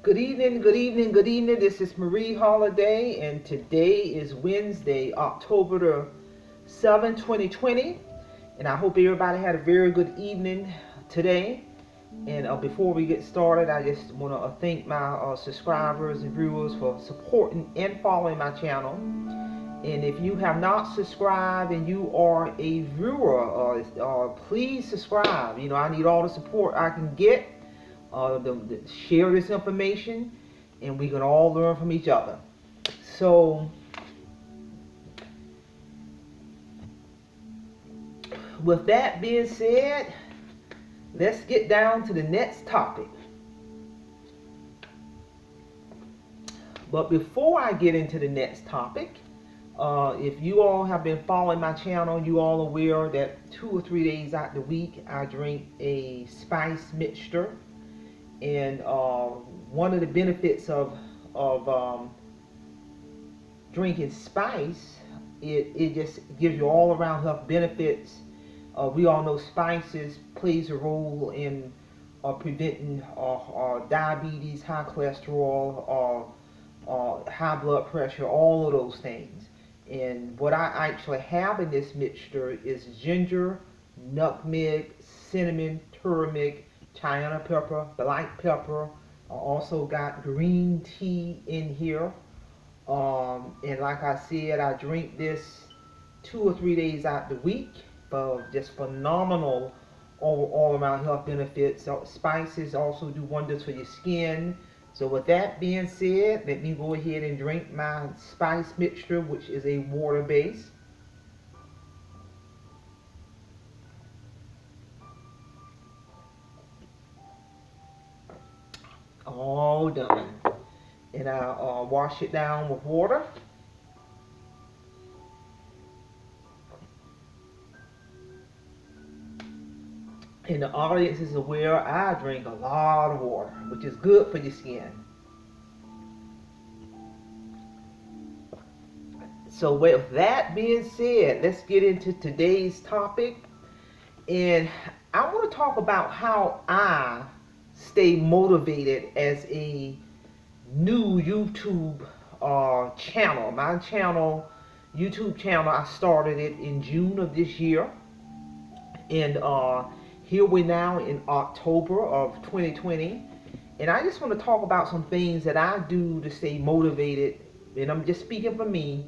Good evening, good evening, good evening. This is Marie Holiday, and today is Wednesday, October the 7th, 2020. And I hope everybody had a very good evening today. And before we get started, I just want to thank my subscribers and viewers for supporting and following my channel. And if you have not subscribed and you are a viewer, please subscribe. You know, I need all the support I can get. Share this information, and we can all learn from each other. So, with that being said, let's get down to the next topic. But before I get into the next topic, if you all have been following my channel, you all are aware that 2 or 3 days out the week I drink a spice mixture. And one of the benefits of drinking spice, it just gives you all around health benefits. We all know spices plays a role in preventing diabetes, high cholesterol, high blood pressure, all of those things. And what I actually have in this mixture is ginger, nutmeg, cinnamon, turmeric, cayenne pepper, black pepper. I also got green tea in here. And like I said, I drink this 2 or 3 days out the week for just phenomenal all around health benefits. So spices also do wonders for your skin. So with that being said, let me go ahead and drink my spice mixture, which is a water base. All done. And I wash it down with water. And the audience is aware I drink a lot of water, which is good for your skin. So with that being said, let's get into today's topic. And I want to talk about how I stay motivated as a new YouTube channel. My channel, YouTube channel, I started it in June of this year. And here we're now in October of 2020. And I just want to talk about some things that I do to stay motivated. And I'm just speaking for me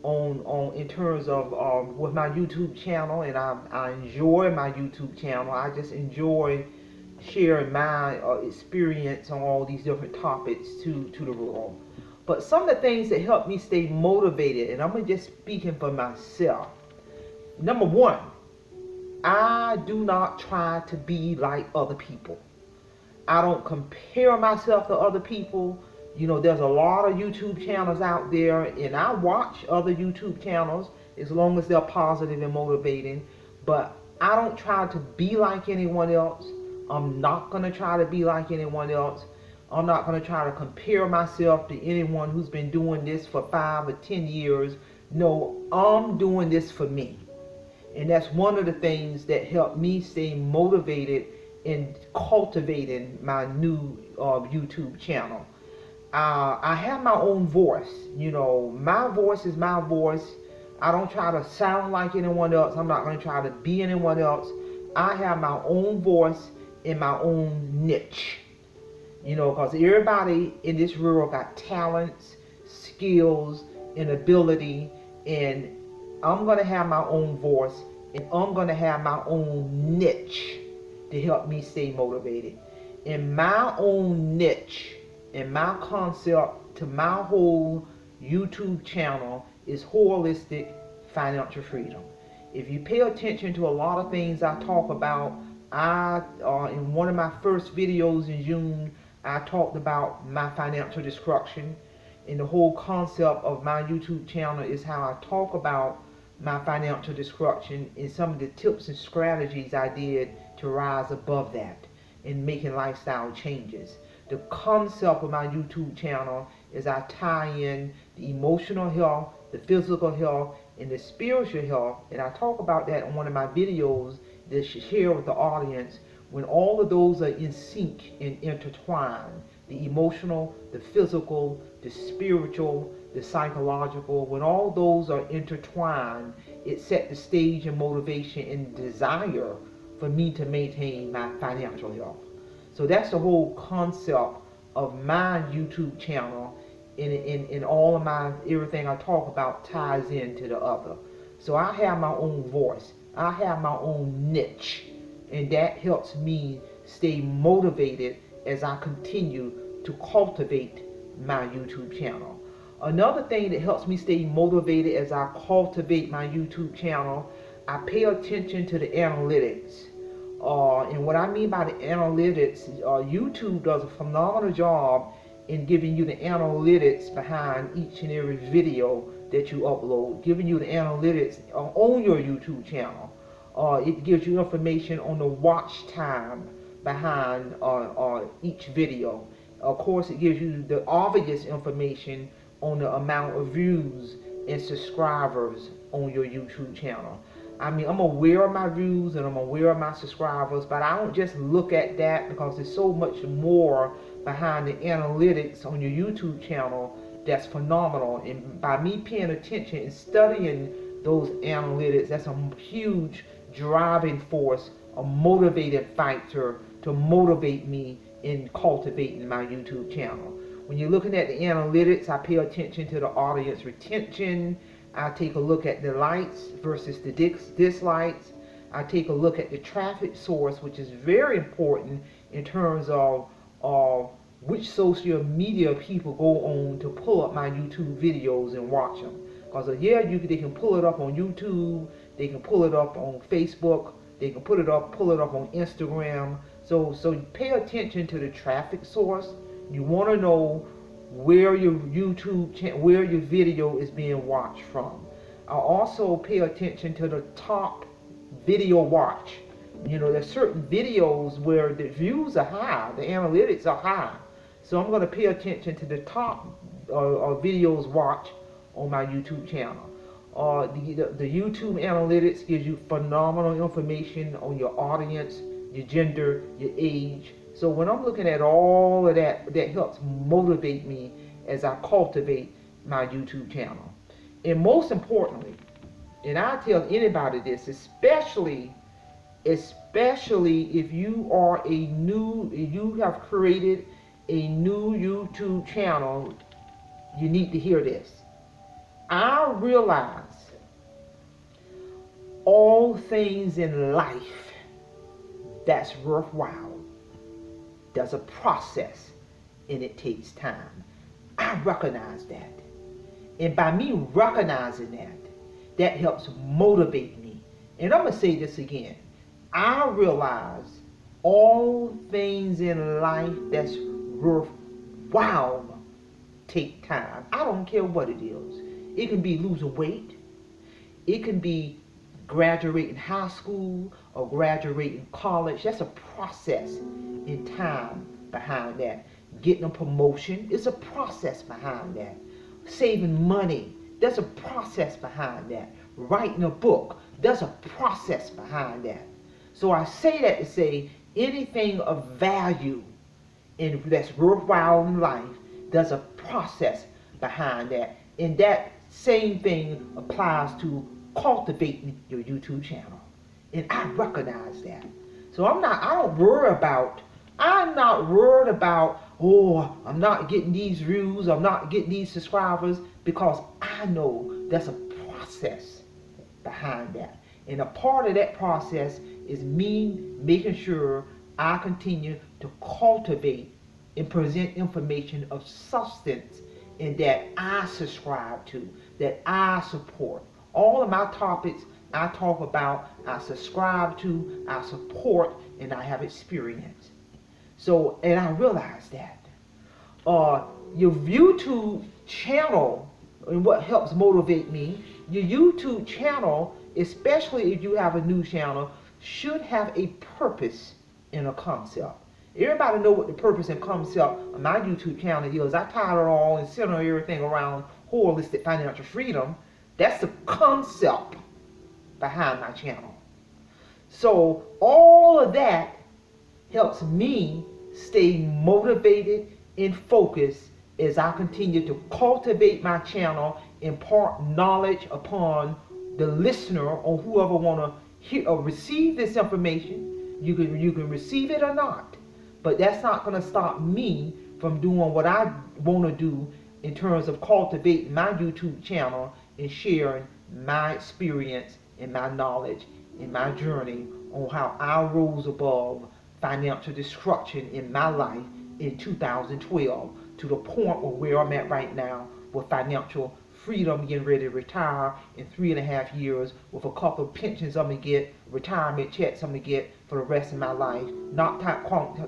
on in terms of with my YouTube channel. And I enjoy my YouTube channel. I just enjoy sharing my experience on all these different topics to the world. But some of the things that help me stay motivated, and I'm just speaking for myself. Number one, I do not try to be like other people. I don't compare myself to other people. You know, there's a lot of YouTube channels out there, and I watch other YouTube channels as long as they're positive and motivating. But I don't try to be like anyone else. I'm not going to try to be like anyone else. I'm not going to try to compare myself to anyone who's been doing this for 5 or 10 years. No, I'm doing this for me. And that's one of the things that helped me stay motivated in cultivating my new YouTube channel. I have my own voice. You know, my voice is my voice. I don't try to sound like anyone else. I'm not going to try to be anyone else. I have my own voice in my own niche. You know, because everybody in this world got talents, skills, and ability, and I'm going to have my own voice, and I'm going to have my own niche to help me stay motivated. And my own niche and my concept to my whole YouTube channel is holistic financial freedom. If you pay attention to a lot of things I talk about, in one of my first videos in June, I talked about my financial destruction. And the whole concept of my YouTube channel is how I talk about my financial destruction and some of the tips and strategies I did to rise above that in making lifestyle changes. The concept of my YouTube channel is I tie in the emotional health, the physical health, and the spiritual health. And I talk about that in one of my videos that should share with the audience when all of those are in sync and intertwined, the emotional, the physical, the spiritual, the psychological, when all those are intertwined, it set the stage and motivation and desire for me to maintain my financial health. So that's the whole concept of my YouTube channel. In all of my, everything I talk about ties into the other. So I have my own voice. I have my own niche. And that helps me stay motivated as I continue to cultivate my YouTube channel. Another thing that helps me stay motivated as I cultivate my YouTube channel, I pay attention to the analytics. And what I mean by the analytics, YouTube does a phenomenal job in giving you the analytics behind each and every video that you upload, giving you the analytics on your YouTube channel. It gives you information on the watch time behind each video. Of course, it gives you the obvious information on the amount of views and subscribers on your YouTube channel. I mean, I'm aware of my views and I'm aware of my subscribers, but I don't just look at that, because there's so much more behind the analytics on your YouTube channel that's phenomenal. And by me paying attention and studying those analytics, that's a huge driving force, a motivated factor to motivate me in cultivating my YouTube channel. When you're looking at the analytics, I pay attention to the audience retention. I take a look at the likes versus the dislikes. I take a look at the traffic source, which is very important in terms of which social media people go on to pull up my YouTube videos and watch them. Because they can pull it up on YouTube, they can pull it up on Facebook, they can pull it up on Instagram. So you pay attention to the traffic source. You want to know where your where your video is being watched from. I also pay attention to the top video watch. You know, there's certain videos where the views are high, the analytics are high. So I'm going to pay attention to the top videos watched on my YouTube channel. The YouTube analytics gives you phenomenal information on your audience, your gender, your age. So when I'm looking at all of that, that helps motivate me as I cultivate my YouTube channel. And most importantly, and I tell anybody this, especially if you you have created a new YouTube channel, you need to hear this. I realize all things in life that's worthwhile, there's a process and it takes time. I recognize that. And by me recognizing that, that helps motivate me. And I'm going to say this again. I realize all things in life that's worthwhile take time. I don't care what it is. It can be losing weight. It can be graduating high school or graduating college. That's a process in time behind that. Getting a promotion is a process behind that. Saving money, there's a process behind that. Writing a book, there's a process behind that. So I say that to say anything of value and that's worthwhile in life, there's a process behind that. And that same thing applies to cultivating your YouTube channel. And I recognize that. So I'm not worried about, oh, I'm not getting these views, I'm not getting these subscribers, because I know there's a process behind that. And a part of that process is me making sure I continue to cultivate and present information of substance and that I subscribe to, that I support. All of my topics I talk about, I subscribe to, I support, and I have experience. So, and I realize that. Your YouTube channel, and what helps motivate me, your YouTube channel, especially if you have a new channel, should have a purpose and a concept. Everybody know what the purpose and concept of my YouTube channel is. I tie it all and center everything around holistic financial freedom. That's the concept behind my channel. So all of that helps me stay motivated and focused as I continue to cultivate my channel, impart knowledge upon the listener or whoever want to hear or receive this information. You can receive it or not, but that's not going to stop me from doing what I want to do in terms of cultivating my YouTube channel and sharing my experience and my knowledge and my journey on how I rose above financial destruction in my life in 2012 to the point where I'm at right now with financial freedom, getting ready to retire in 3.5 years with a couple of pensions I'm gonna get, retirement checks I'm gonna get for the rest of my life, not counting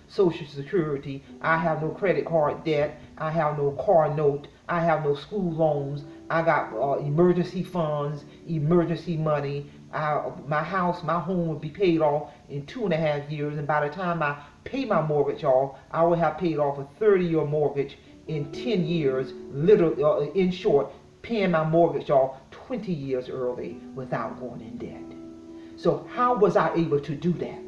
Social Security. I have no credit card debt. I have no car note. I have no school loans. I got emergency funds, emergency money. My house, my home will be paid off in 2.5 years, and by the time I pay my mortgage off, I will have paid off a 30-year mortgage in 10 years. Literally, in short, paying my mortgage off 20 years early without going in debt. So how was I able to do that?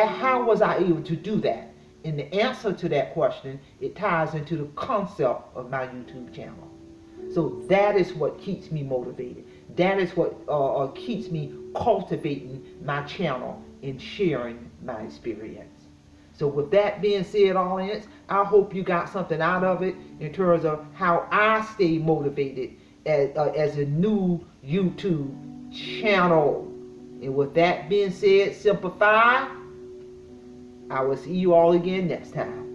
How was I able to do that? And the answer to that question, it ties into the concept of my YouTube channel. So that is what keeps me motivated. That is what keeps me cultivating my channel and sharing my experience. So with that being said, audience, I hope you got something out of it in terms of how I stay motivated as a new YouTube channel. And with that being said, Simplify, I will see you all again next time.